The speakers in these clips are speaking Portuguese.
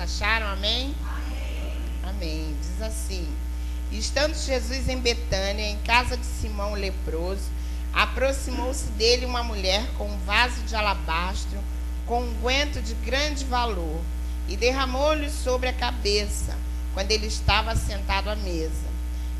Acharam? Amém? Amém. Diz assim: estando Jesus em Betânia, em casa de Simão o leproso, aproximou-se dele uma mulher com um vaso de alabastro, com um unguento de grande valor, e derramou-lhe sobre a cabeça, quando ele estava sentado à mesa.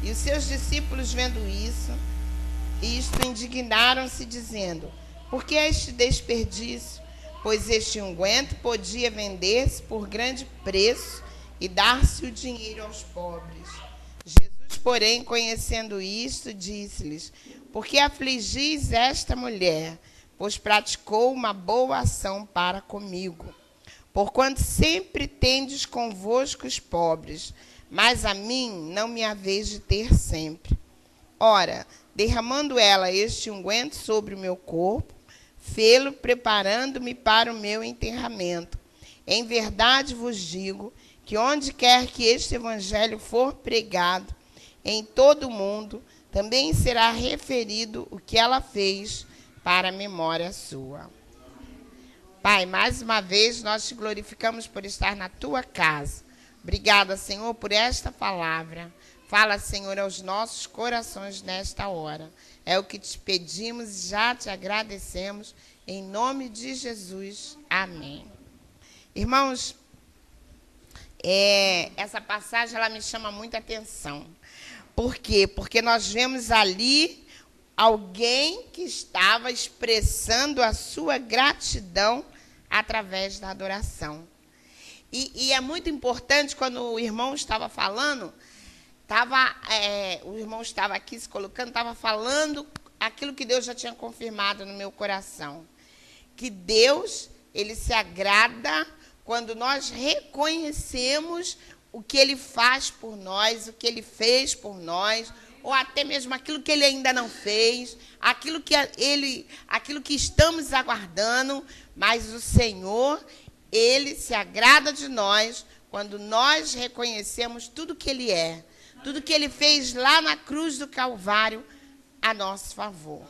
E os seus discípulos, vendo isto indignaram-se, dizendo: por que este desperdício? Pois este unguento podia vender-se por grande preço e dar-se o dinheiro aos pobres. Jesus, porém, conhecendo isto, disse-lhes: por que afligis esta mulher? Pois praticou uma boa ação para comigo. Porquanto sempre tendes convosco os pobres, mas a mim não me haveis de ter sempre. Ora, derramando ela este unguento sobre o meu corpo, fê-lo preparando-me para o meu enterramento. Em verdade vos digo que onde quer que este evangelho for pregado, em todo o mundo, também será referido o que ela fez para a memória sua. Pai, mais uma vez nós te glorificamos por estar na tua casa. Obrigada, Senhor, por esta palavra. Fala, Senhor, aos nossos corações nesta hora. É o que te pedimos e já te agradecemos. Em nome de Jesus. Amém. Irmãos, essa passagem ela me chama muita atenção. Por quê? Porque nós vemos ali alguém que estava expressando a sua gratidão através da adoração. E é muito importante, quando o irmão estava falando, o irmão estava aqui se colocando, estava falando aquilo que Deus já tinha confirmado no meu coração. Que Deus, ele se agrada quando nós reconhecemos o que ele faz por nós, o que ele fez por nós, ou até mesmo aquilo que ele ainda não fez, aquilo que estamos aguardando, mas o Senhor, ele se agrada de nós quando nós reconhecemos tudo que ele é, tudo que ele fez lá na cruz do Calvário a nosso favor.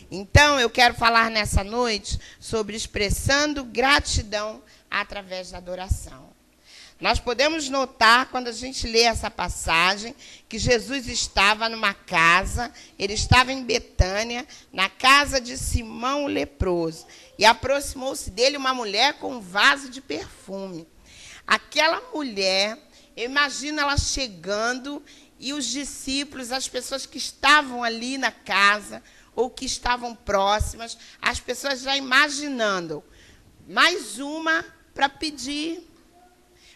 Então, eu quero falar nessa noite sobre expressando gratidão através da adoração. Nós podemos notar, quando a gente lê essa passagem, que Jesus estava numa casa, ele estava em Betânia, na casa de Simão o leproso, e aproximou-se dele uma mulher com um vaso de perfume. Aquela mulher, eu imagino ela chegando, e os discípulos, as pessoas que estavam ali na casa, ou que estavam próximas, as pessoas já imaginando, mais uma para pedir.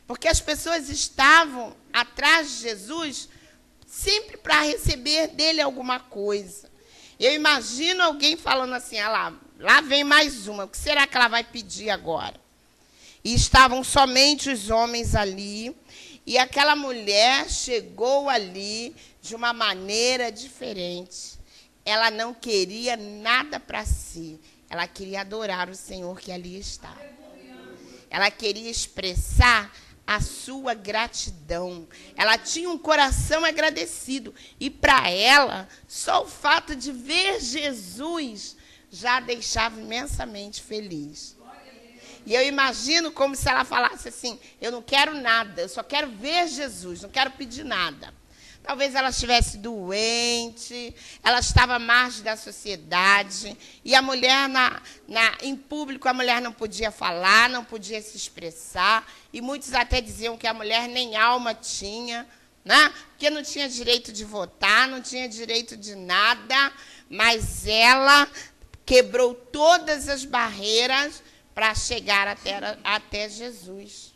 Porque as pessoas estavam atrás de Jesus sempre para receber dele alguma coisa. Eu imagino alguém falando assim: ah lá vem mais uma, o que será que ela vai pedir agora? E estavam somente os homens ali, e aquela mulher chegou ali de uma maneira diferente. Ela não queria nada para si, ela queria adorar o Senhor que ali estava. Ela queria expressar a sua gratidão. Ela tinha um coração agradecido. E para ela, só o fato de ver Jesus já a deixava imensamente feliz. E eu imagino como se ela falasse assim: eu não quero nada, eu só quero ver Jesus, não quero pedir nada. Talvez ela estivesse doente, ela estava à margem da sociedade, e a mulher, em público, a mulher não podia falar, não podia se expressar, e muitos até diziam que a mulher nem alma tinha, né? Porque não tinha direito de votar, não tinha direito de nada, mas quebrou todas as barreiras para chegar até Jesus.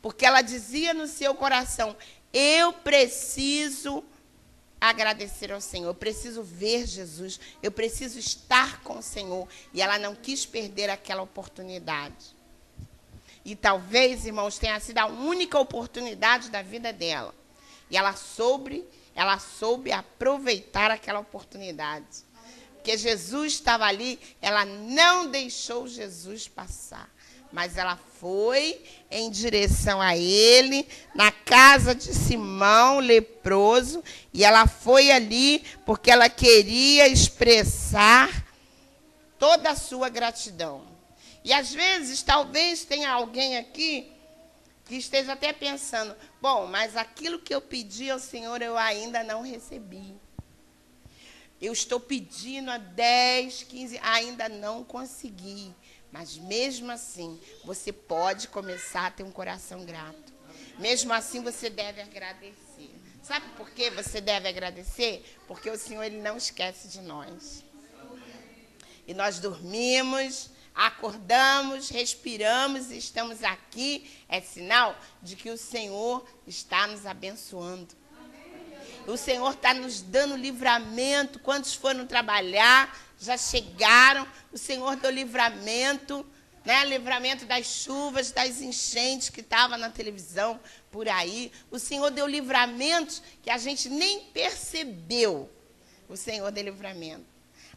Porque ela dizia no seu coração: eu preciso agradecer ao Senhor, eu preciso ver Jesus, eu preciso estar com o Senhor. E ela não quis perder aquela oportunidade. E talvez, irmãos, tenha sido a única oportunidade da vida dela. E ela soube aproveitar aquela oportunidade. Porque Jesus estava ali, ela não deixou Jesus passar. Mas ela foi em direção a ele, na casa de Simão, leproso, e ela foi ali porque ela queria expressar toda a sua gratidão. E às vezes, talvez tenha alguém aqui que esteja até pensando, bom, mas aquilo que eu pedi ao Senhor eu ainda não recebi. Eu estou pedindo há 10, 15, ainda não consegui. Mas mesmo assim, você pode começar a ter um coração grato. Mesmo assim, você deve agradecer. Sabe por que você deve agradecer? Porque o Senhor ele não esquece de nós. E nós dormimos, acordamos, respiramos e estamos aqui. É sinal de que o Senhor está nos abençoando. O Senhor está nos dando livramento. Quantos foram trabalhar, já chegaram. O Senhor deu livramento, né? Livramento das chuvas, das enchentes que estavam na televisão, por aí. O Senhor deu livramentos que a gente nem percebeu. O Senhor deu livramento.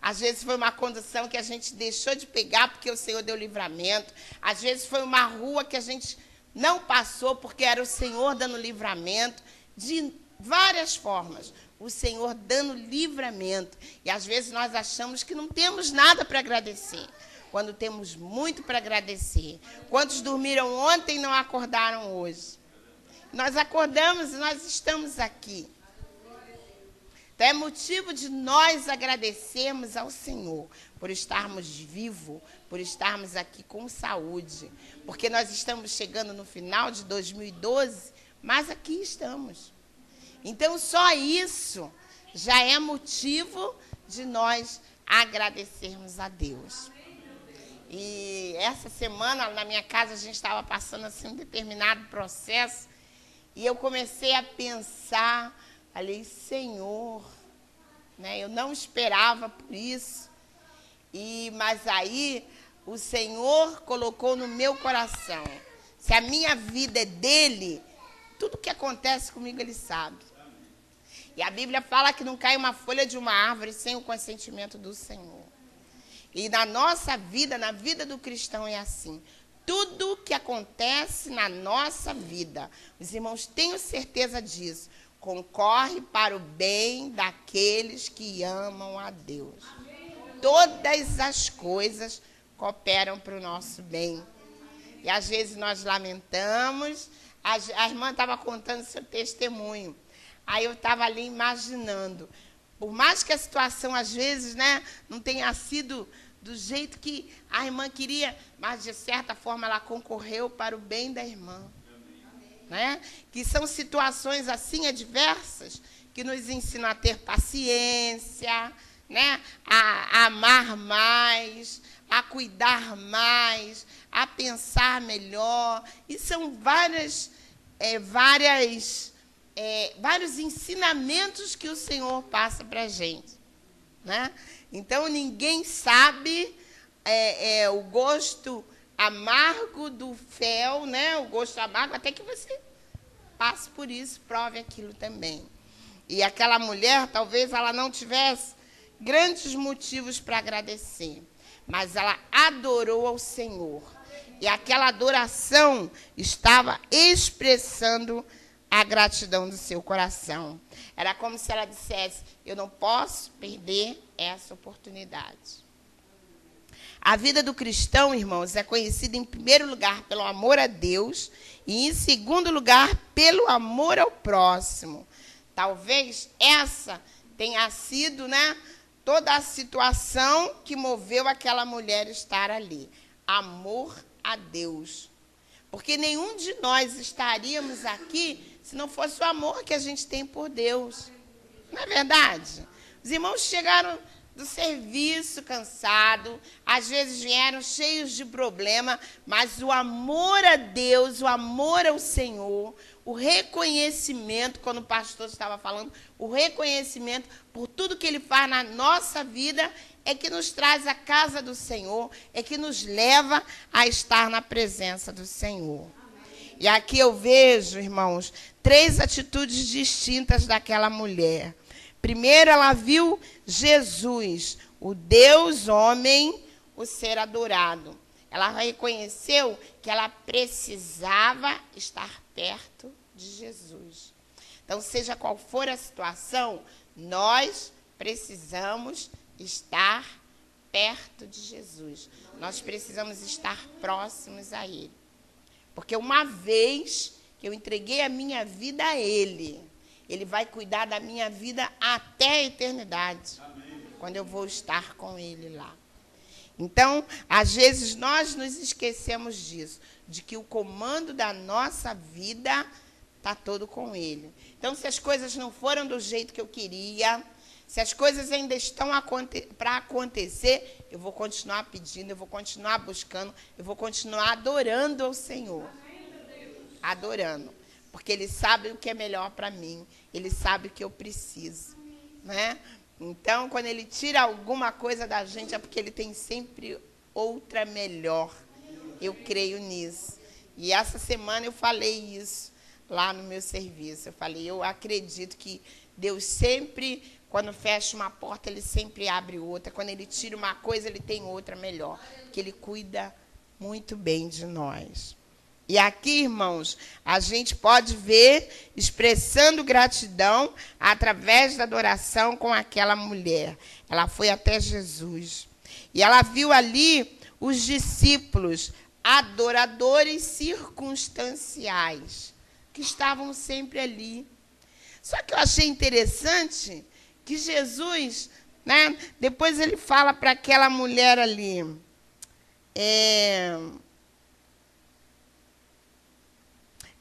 Às vezes foi uma condução que a gente deixou de pegar porque o Senhor deu livramento. Às vezes foi uma rua que a gente não passou porque era o Senhor dando livramento. De várias formas, o Senhor dando livramento. E às vezes nós achamos que não temos nada para agradecer, quando temos muito para agradecer. Quantos dormiram ontem e não acordaram hoje? Nós acordamos e nós estamos aqui. Então é motivo de nós agradecermos ao Senhor por estarmos vivos, por estarmos aqui com saúde, porque nós estamos chegando no final de 2012, mas aqui estamos. Então, só isso já é motivo de nós agradecermos a Deus. E essa semana, na minha casa, a gente estava passando assim, um determinado processo, e eu comecei a pensar, falei, Senhor, né, eu não esperava por isso, mas aí o Senhor colocou no meu coração, se a minha vida é dele, tudo que acontece comigo ele sabe. E a Bíblia fala que não cai uma folha de uma árvore sem o consentimento do Senhor. E na nossa vida, na vida do cristão é assim. Tudo que acontece na nossa vida, os irmãos tenham certeza disso, concorre para o bem daqueles que amam a Deus. Todas as coisas cooperam para o nosso bem. E às vezes nós lamentamos. A irmã estava contando seu testemunho. Aí eu estava ali imaginando, por mais que a situação às vezes, né, não tenha sido do jeito que a irmã queria, mas de certa forma ela concorreu para o bem da irmã. Né? Que são situações assim adversas que nos ensinam a ter paciência, né? A amar mais, a cuidar mais, a pensar melhor. E são vários ensinamentos que o Senhor passa para a gente. Né? Então, ninguém sabe o gosto amargo do fel, né? O gosto amargo, até que você passe por isso, prove aquilo também. E aquela mulher, talvez ela não tivesse grandes motivos para agradecer, mas ela adorou ao Senhor. E aquela adoração estava expressando a gratidão do seu coração. Era como se ela dissesse, eu não posso perder essa oportunidade. A vida do cristão, irmãos, é conhecida em primeiro lugar pelo amor a Deus e em segundo lugar pelo amor ao próximo. Talvez essa tenha sido, né, toda a situação que moveu aquela mulher estar ali. Amor a Deus. Porque nenhum de nós estaríamos aqui se não fosse o amor que a gente tem por Deus. Não é verdade? Os irmãos chegaram do serviço cansado, às vezes vieram cheios de problema, mas o amor a Deus, o amor ao Senhor, o reconhecimento, quando o pastor estava falando, o reconhecimento por tudo que ele faz na nossa vida, é que nos traz à casa do Senhor, é que nos leva a estar na presença do Senhor. E aqui eu vejo, irmãos, 3 atitudes distintas daquela mulher. Primeiro, ela viu Jesus, o Deus homem, o ser adorado. Ela reconheceu que ela precisava estar perto de Jesus. Então, seja qual for a situação, nós precisamos estar perto de Jesus. Nós precisamos estar próximos a Ele. Porque uma vez que eu entreguei a minha vida a Ele, Ele vai cuidar da minha vida até a eternidade. Amém. Quando eu vou estar com Ele lá. Então, às vezes, nós nos esquecemos disso, de que o comando da nossa vida está todo com Ele. Então, se as coisas não foram do jeito que eu queria, se as coisas ainda estão para acontecer, eu vou continuar pedindo, eu vou continuar buscando, eu vou continuar adorando ao Senhor. Adorando. Porque Ele sabe o que é melhor para mim. Ele sabe o que eu preciso. Né? Então, quando Ele tira alguma coisa da gente, é porque Ele tem sempre outra melhor. Eu creio nisso. E essa semana eu falei isso lá no meu serviço. Eu falei, eu acredito que Deus sempre, quando fecha uma porta, Ele sempre abre outra. Quando Ele tira uma coisa, Ele tem outra melhor. Porque Ele cuida muito bem de nós. E aqui, irmãos, a gente pode ver expressando gratidão através da adoração com aquela mulher. Ela foi até Jesus. E ela viu ali os discípulos, adoradores circunstanciais, que estavam sempre ali. Só que eu achei interessante que Jesus, né, depois ele fala para aquela mulher ali,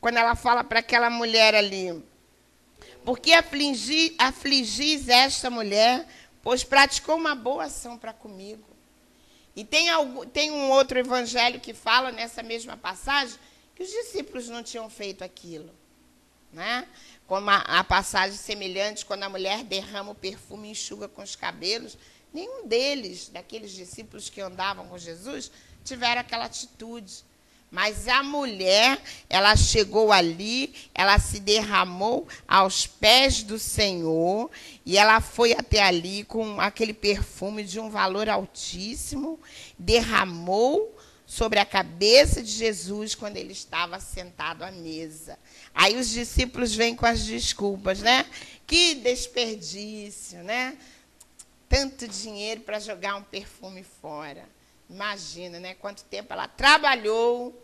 quando ela fala para aquela mulher ali, por que afligis esta mulher, pois praticou uma boa ação para comigo. E tem um outro evangelho que fala nessa mesma passagem que os discípulos não tinham feito aquilo. Né? Como a passagem semelhante, quando a mulher derrama o perfume e enxuga com os cabelos, nenhum deles, daqueles discípulos que andavam com Jesus, tiveram aquela atitude. Mas a mulher, ela chegou ali, ela se derramou aos pés do Senhor, e ela foi até ali com aquele perfume de um valor altíssimo, derramou sobre a cabeça de Jesus quando ele estava sentado à mesa. Aí os discípulos vêm com as desculpas, né? Que desperdício, né? Tanto dinheiro para jogar um perfume fora. Imagina, né? Quanto tempo ela trabalhou,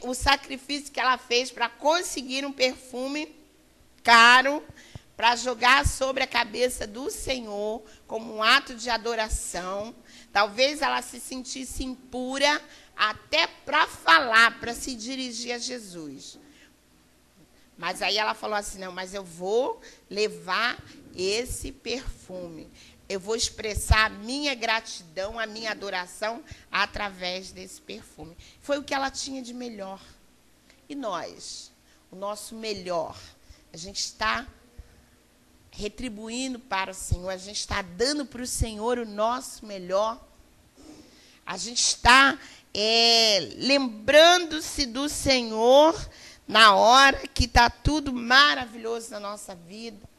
o sacrifício que ela fez para conseguir um perfume caro, para jogar sobre a cabeça do Senhor como um ato de adoração. Talvez ela se sentisse impura até para falar, para se dirigir a Jesus. Mas aí ela falou assim, não, mas eu vou levar esse perfume. Eu vou expressar a minha gratidão, a minha adoração através desse perfume. Foi o que ela tinha de melhor. E nós, o nosso melhor, a gente está retribuindo para o Senhor, a gente está dando para o Senhor o nosso melhor. A gente está lembrando-se do Senhor na hora que está tudo maravilhoso na nossa vida.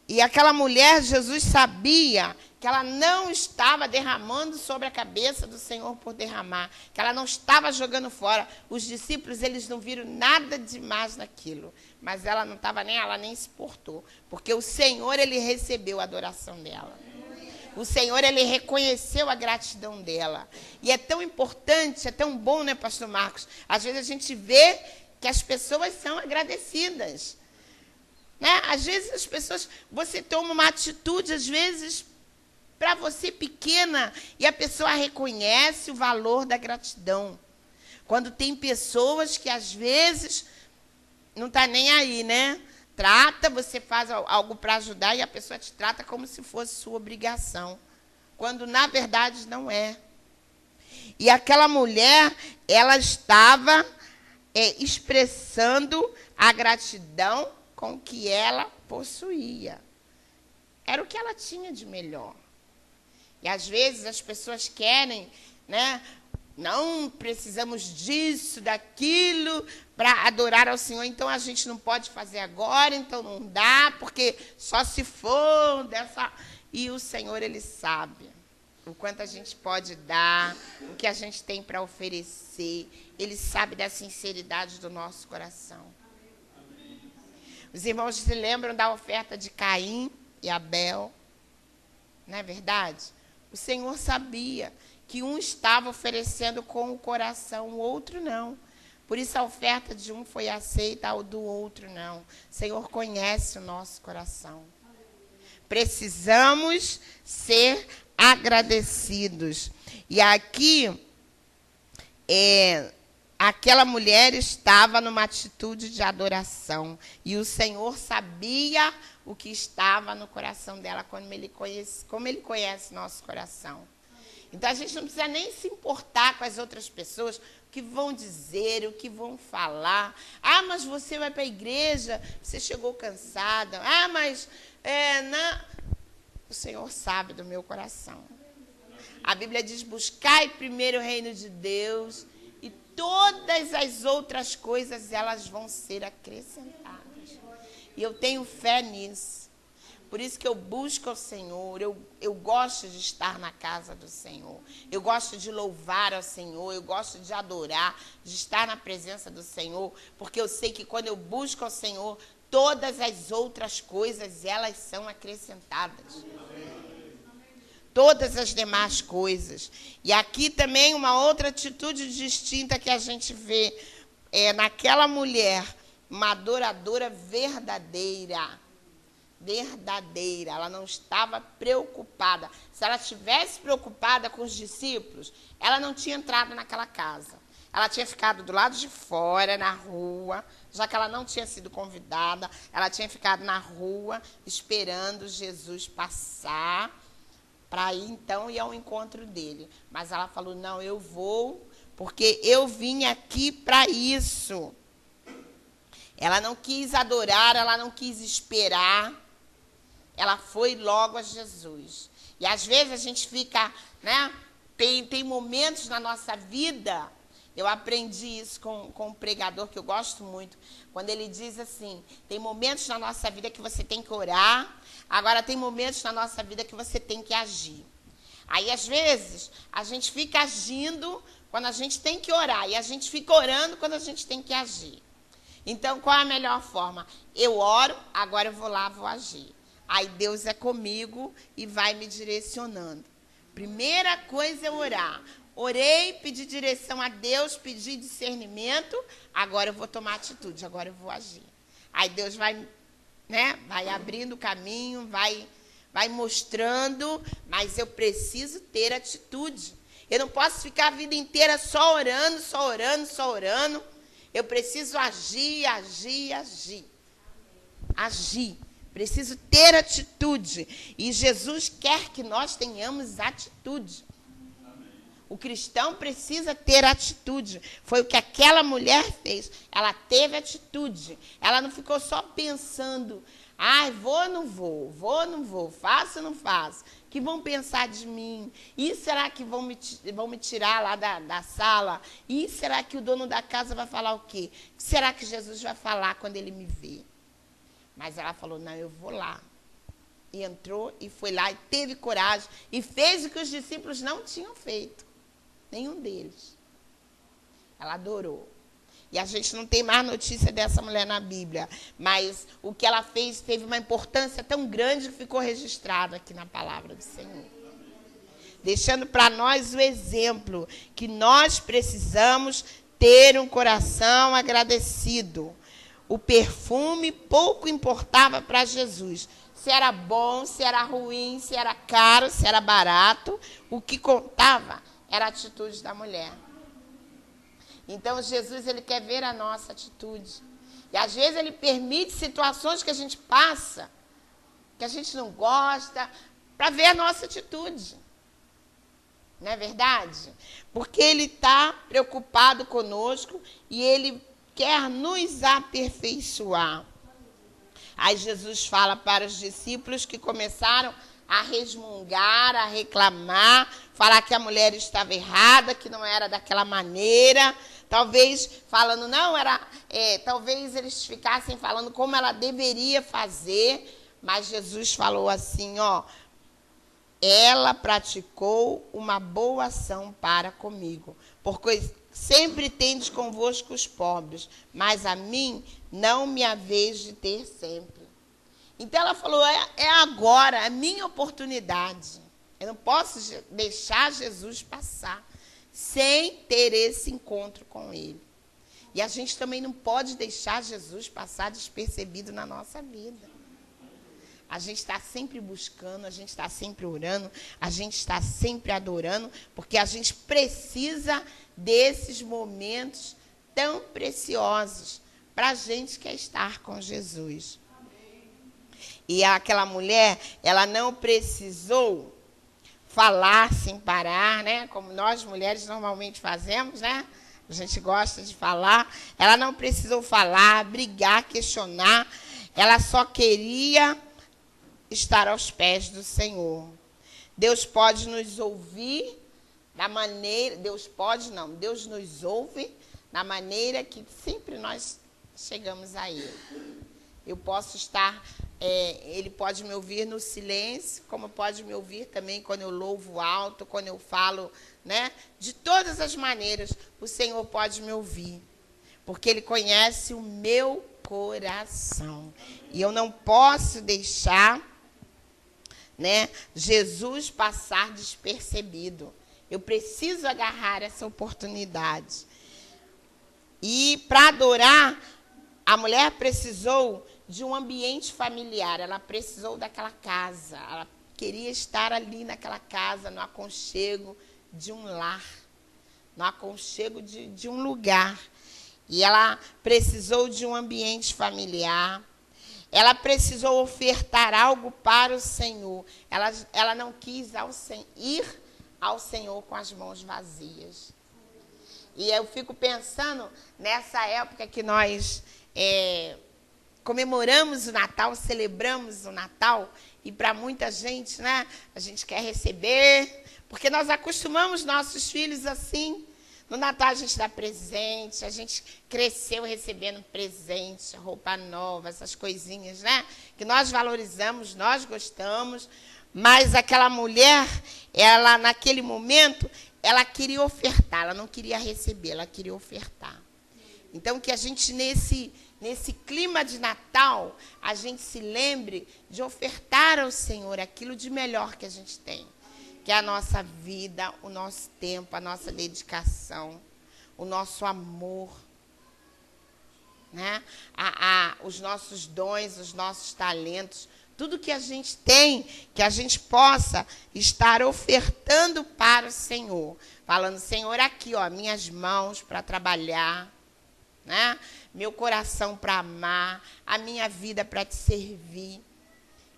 E aquela mulher, Jesus sabia que ela não estava derramando sobre a cabeça do Senhor por derramar, que ela não estava jogando fora. Os discípulos, eles não viram nada demais naquilo, mas ela não estava nem, ela nem se portou, porque o Senhor, ele recebeu a adoração dela. O Senhor, ele reconheceu a gratidão dela. E é tão importante, é tão bom, né, pastor Marcos? Às vezes a gente vê que as pessoas são agradecidas. Né? Às vezes as pessoas, você toma uma atitude, às vezes, para você pequena, e a pessoa reconhece o valor da gratidão. Quando tem pessoas que, às vezes, não está nem aí, né? Trata, você faz algo para ajudar e a pessoa te trata como se fosse sua obrigação, quando, na verdade, não é. E aquela mulher, ela estava expressando a gratidão com o que ela possuía. Era o que ela tinha de melhor. E, às vezes, as pessoas querem, né? Não precisamos disso, daquilo, para adorar ao Senhor. Então, a gente não pode fazer agora, então não dá, porque só se for dessa... E o Senhor, ele sabe o quanto a gente pode dar, o que a gente tem para oferecer. Ele sabe da sinceridade do nosso coração. Os irmãos se lembram da oferta de Caim e Abel? Não é verdade? O Senhor sabia que um estava oferecendo com o coração, o outro não. Por isso a oferta de um foi aceita, a do outro não. O Senhor conhece o nosso coração. Precisamos ser agradecidos. E aqui, aquela mulher estava numa atitude de adoração. E o Senhor sabia o que estava no coração dela, como Ele conhece nosso coração. Então, a gente não precisa nem se importar com as outras pessoas, o que vão dizer, o que vão falar. Ah, mas você vai para a igreja, você chegou cansada. Ah, mas... O Senhor sabe do meu coração. A Bíblia diz, buscai primeiro o reino de Deus e todas as outras coisas, elas vão ser acrescentadas. E eu tenho fé nisso. Por isso que eu busco ao Senhor, eu gosto de estar na casa do Senhor. Eu gosto de louvar ao Senhor, eu gosto de adorar, de estar na presença do Senhor, porque eu sei que quando eu busco ao Senhor, todas as outras coisas, elas são acrescentadas. Todas as demais coisas. E aqui também uma outra atitude distinta que a gente vê naquela mulher, uma adoradora verdadeira. Verdadeira, ela não estava preocupada. Se ela estivesse preocupada com os discípulos, ela não tinha entrado naquela casa. Ela tinha ficado do lado de fora, na rua, já que ela não tinha sido convidada, ela tinha ficado na rua esperando Jesus passar para ir então ir ao encontro dele. Mas ela falou, não, eu vou, porque eu vim aqui para isso. Ela não quis adorar, ela não quis esperar. Ela foi logo a Jesus. E às vezes a gente fica, tem momentos na nossa vida, eu aprendi isso com um pregador que eu gosto muito, quando ele diz assim, tem momentos na nossa vida que você tem que orar, agora tem momentos na nossa vida que você tem que agir. Aí, às vezes, a gente fica agindo quando a gente tem que orar, e a gente fica orando quando a gente tem que agir. Então, qual é a melhor forma? Eu oro, agora eu vou lá, vou agir. Aí Deus é comigo e vai me direcionando. Primeira coisa é orar. Orei, pedi direção a Deus, pedi discernimento, agora eu vou tomar atitude, agora eu vou agir. Aí Deus vai abrindo o caminho, vai mostrando, mas eu preciso ter atitude. Eu não posso ficar a vida inteira só orando, só orando, só orando. Eu preciso agir, agir, agir. Agir. Preciso ter atitude. E Jesus quer que nós tenhamos atitude. O cristão precisa ter atitude. Foi o que aquela mulher fez. Ela teve atitude. Ela não ficou só pensando, vou ou não vou, vou ou não vou, faço ou não faço. O que vão pensar de mim? E será que vão me tirar lá da sala? E será que o dono da casa vai falar o quê? O que será que Jesus vai falar quando ele me vê? Mas ela falou, não, eu vou lá. E entrou e foi lá e teve coragem. E fez o que os discípulos não tinham feito. Nenhum deles. Ela adorou. E a gente não tem mais notícia dessa mulher na Bíblia. Mas o que ela fez teve uma importância tão grande que ficou registrado aqui na palavra do Senhor. Deixando para nós o exemplo que nós precisamos ter um coração agradecido. O perfume pouco importava para Jesus. Se era bom, se era ruim, se era caro, se era barato. O que contava era a atitude da mulher. Então, Jesus, ele quer ver a nossa atitude. E, às vezes, ele permite situações que a gente passa, que a gente não gosta, para ver a nossa atitude. Não é verdade? Porque ele está preocupado conosco e ele quer nos aperfeiçoar. Aí Jesus fala para os discípulos que começaram a resmungar, a reclamar, falar que a mulher estava errada, que não era daquela maneira. Talvez falando, talvez eles ficassem falando como ela deveria fazer, mas Jesus falou assim, ela praticou uma boa ação para comigo, porque sempre tendes convosco os pobres, mas a mim não me haveis de ter sempre. Então ela falou, é agora, é minha oportunidade. Eu não posso deixar Jesus passar sem ter esse encontro com ele. E a gente também não pode deixar Jesus passar despercebido na nossa vida. A gente está sempre buscando, a gente está sempre orando, a gente está sempre adorando, porque a gente precisa desses momentos tão preciosos para a gente que é estar com Jesus. E aquela mulher, ela não precisou falar sem parar, né? Como nós mulheres normalmente fazemos, né? A gente gosta de falar. Ela não precisou falar, brigar, questionar. Ela só queria estar aos pés do Senhor. Deus pode nos ouvir da maneira... Deus nos ouve da maneira que sempre nós chegamos a Ele. Eu posso estar... ele pode me ouvir no silêncio, como pode me ouvir também quando eu louvo alto, quando eu falo, né? De todas as maneiras, o Senhor pode me ouvir, porque Ele conhece o meu coração. E eu não posso deixar, né, Jesus passar despercebido. Eu preciso agarrar essa oportunidade. E para adorar, a mulher precisou de um ambiente familiar, ela precisou daquela casa, ela queria estar ali naquela casa, no aconchego de um lar, no aconchego de um lugar. E ela precisou de um ambiente familiar, ela precisou ofertar algo para o Senhor. Ela não quis ir ao Senhor com as mãos vazias. E eu fico pensando nessa época que nós... comemoramos o Natal, celebramos o Natal, e para muita gente, né, a gente quer receber, porque nós acostumamos nossos filhos assim. No Natal a gente dá presente, a gente cresceu recebendo presente, roupa nova, essas coisinhas, né, que nós valorizamos, nós gostamos, mas aquela mulher, ela naquele momento, ela queria ofertar, ela não queria receber, ela queria ofertar. Então que a gente nesse clima de Natal, a gente se lembre de ofertar ao Senhor aquilo de melhor que a gente tem, que é a nossa vida, o nosso tempo, a nossa dedicação, o nosso amor, né? Os nossos dons, os nossos talentos, tudo que a gente tem, que a gente possa estar ofertando para o Senhor. Falando, Senhor, aqui, ó, minhas mãos para trabalhar, né? Meu coração para amar, a minha vida para te servir.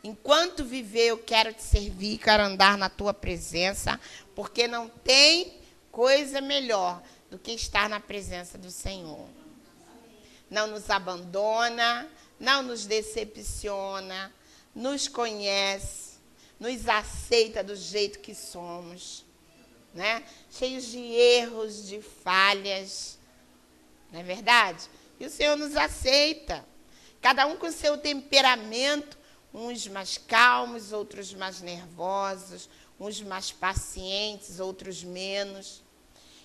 Enquanto viver, eu quero te servir, quero andar na tua presença, porque não tem coisa melhor do que estar na presença do Senhor. Não nos abandona, não nos decepciona, nos conhece, nos aceita do jeito que somos, né? Cheios de erros, de falhas. Não é verdade? E o Senhor nos aceita. Cada um com o seu temperamento, uns mais calmos, outros mais nervosos, uns mais pacientes, outros menos.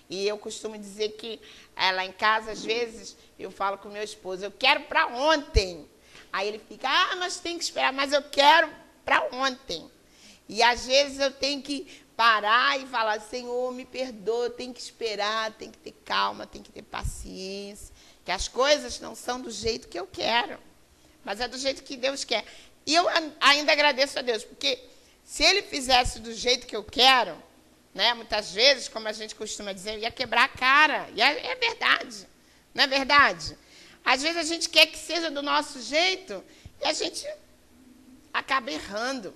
E eu costumo dizer que lá em casa, às vezes, eu falo com meu esposo, eu quero para ontem. Aí ele fica, mas tem que esperar, mas eu quero para ontem. E às vezes eu tenho que parar e falar, Senhor, me perdoa, eu tenho que esperar, tem que ter calma, tem que ter paciência, que as coisas não são do jeito que eu quero, mas é do jeito que Deus quer. E eu ainda agradeço a Deus, porque se Ele fizesse do jeito que eu quero, né, muitas vezes, como a gente costuma dizer, eu ia quebrar a cara, e é verdade, não é verdade? Às vezes a gente quer que seja do nosso jeito, e a gente acaba errando.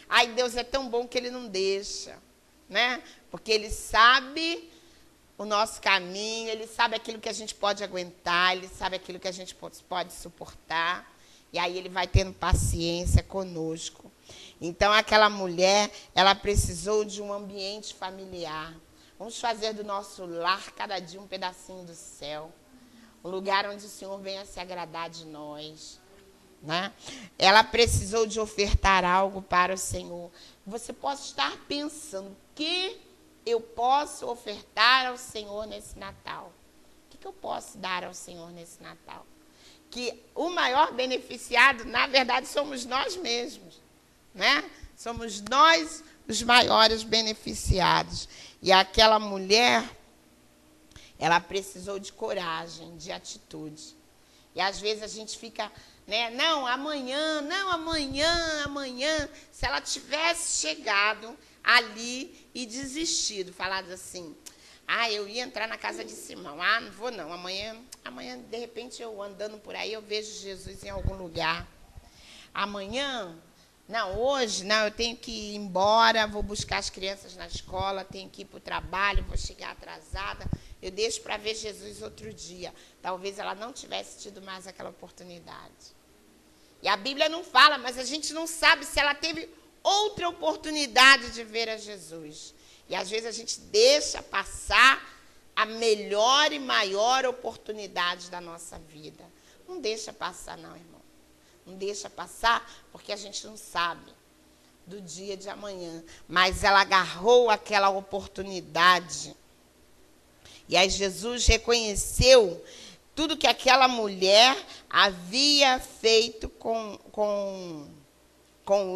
Aí Deus é tão bom que Ele não deixa, né? Porque Ele sabe o nosso caminho, Ele sabe aquilo que a gente pode aguentar, Ele sabe aquilo que a gente pode suportar. E aí Ele vai tendo paciência conosco. Então, aquela mulher, ela precisou de um ambiente familiar. Vamos fazer do nosso lar, cada dia, um pedacinho do céu. Um lugar onde o Senhor venha se agradar de nós, né? Ela precisou de ofertar algo para o Senhor. Você pode estar pensando, o que eu posso ofertar ao Senhor nesse Natal? O que eu posso dar ao Senhor nesse Natal? Que o maior beneficiado, na verdade, somos nós mesmos, né? Somos nós os maiores beneficiados. E aquela mulher, ela precisou de coragem, de atitude. E às vezes a gente fica, né? Não, amanhã. Se ela tivesse chegado ali e desistido, falado assim, eu ia entrar na casa de Simão. Não vou não. Amanhã, de repente, eu andando por aí, eu vejo Jesus em algum lugar. Amanhã, não, hoje, não, eu tenho que ir embora, vou buscar as crianças na escola, tenho que ir para o trabalho, vou chegar atrasada. Eu deixo para ver Jesus outro dia. Talvez ela não tivesse tido mais aquela oportunidade. E a Bíblia não fala, mas a gente não sabe se ela teve outra oportunidade de ver a Jesus. E às vezes a gente deixa passar a melhor e maior oportunidade da nossa vida. Não deixa passar não, irmão. Não deixa passar porque a gente não sabe do dia de amanhã. Mas ela agarrou aquela oportunidade. E aí Jesus reconheceu tudo que aquela mulher havia feito com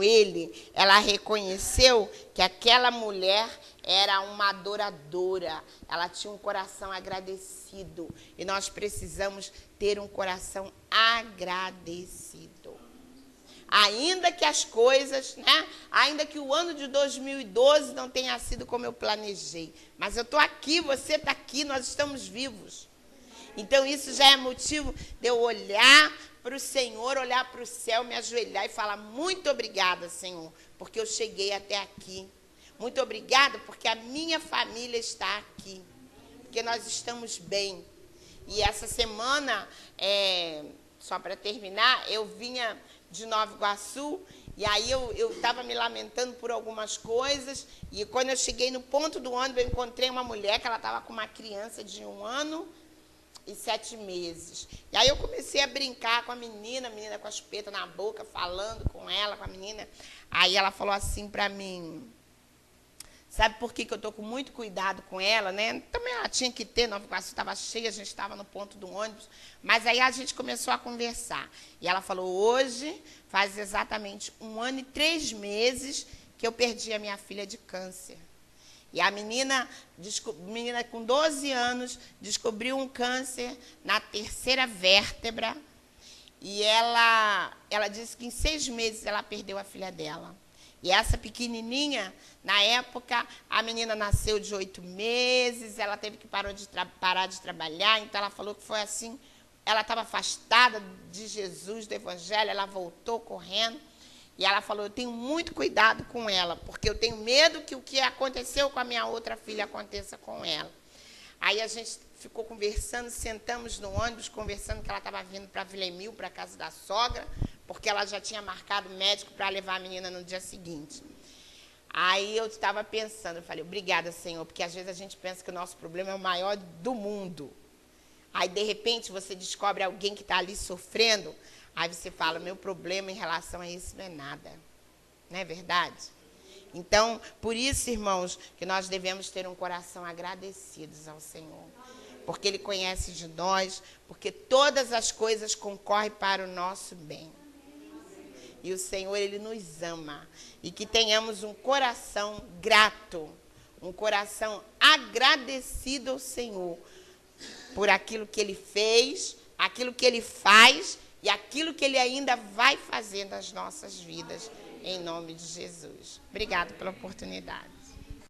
ele. Ela reconheceu que aquela mulher era uma adoradora. Ela tinha um coração agradecido. E nós precisamos ter um coração agradecido. Ainda que as coisas, né? Ainda que o ano de 2012 não tenha sido como eu planejei. Mas eu estou aqui, você está aqui, nós estamos vivos. Então isso já é motivo de eu olhar para o Senhor, olhar para o céu, me ajoelhar e falar, muito obrigada, Senhor, porque eu cheguei até aqui. Muito obrigada porque a minha família está aqui. Porque nós estamos bem. E essa semana, só para terminar, eu vinha de Nova Iguaçu, e aí eu estava me lamentando por algumas coisas, e quando eu cheguei no ponto do ônibus, eu encontrei uma mulher que ela estava com uma criança de 1 ano e 7 meses. E aí eu comecei a brincar com a menina com a chupeta na boca, falando com ela, com a menina. Aí ela falou assim para mim, sabe por que eu estou com muito cuidado com ela, né? Também ela tinha que ter, Nova Iguaçu estava cheia, a gente estava no ponto do ônibus. Mas aí a gente começou a conversar. E ela falou, hoje faz exatamente 1 ano e 3 meses que eu perdi a minha filha de câncer. E a menina com 12 anos descobriu um câncer na 3ª vértebra. E ela disse que em 6 meses ela perdeu a filha dela. E essa pequenininha, na época, a menina nasceu de 8 meses, ela teve que parar de trabalhar, então ela falou que foi assim, ela estava afastada de Jesus, do Evangelho, ela voltou correndo, e ela falou, eu tenho muito cuidado com ela, porque eu tenho medo que o que aconteceu com a minha outra filha aconteça com ela. Aí a gente ficou conversando, sentamos no ônibus, conversando que ela estava vindo para Vila Emil, para a casa da sogra, porque ela já tinha marcado médico para levar a menina no dia seguinte. Aí eu estava pensando, eu falei, obrigada, Senhor, porque às vezes a gente pensa que o nosso problema é o maior do mundo. Aí, de repente, você descobre alguém que está ali sofrendo, aí você fala, meu problema em relação a isso não é nada. Não é verdade? Então, por isso, irmãos, que nós devemos ter um coração agradecidos ao Senhor. Porque Ele conhece de nós, porque todas as coisas concorrem para o nosso bem. E o Senhor, Ele nos ama. E que tenhamos um coração grato, um coração agradecido ao Senhor por aquilo que Ele fez, aquilo que Ele faz e aquilo que Ele ainda vai fazer nas nossas vidas, em nome de Jesus. Obrigado pela oportunidade.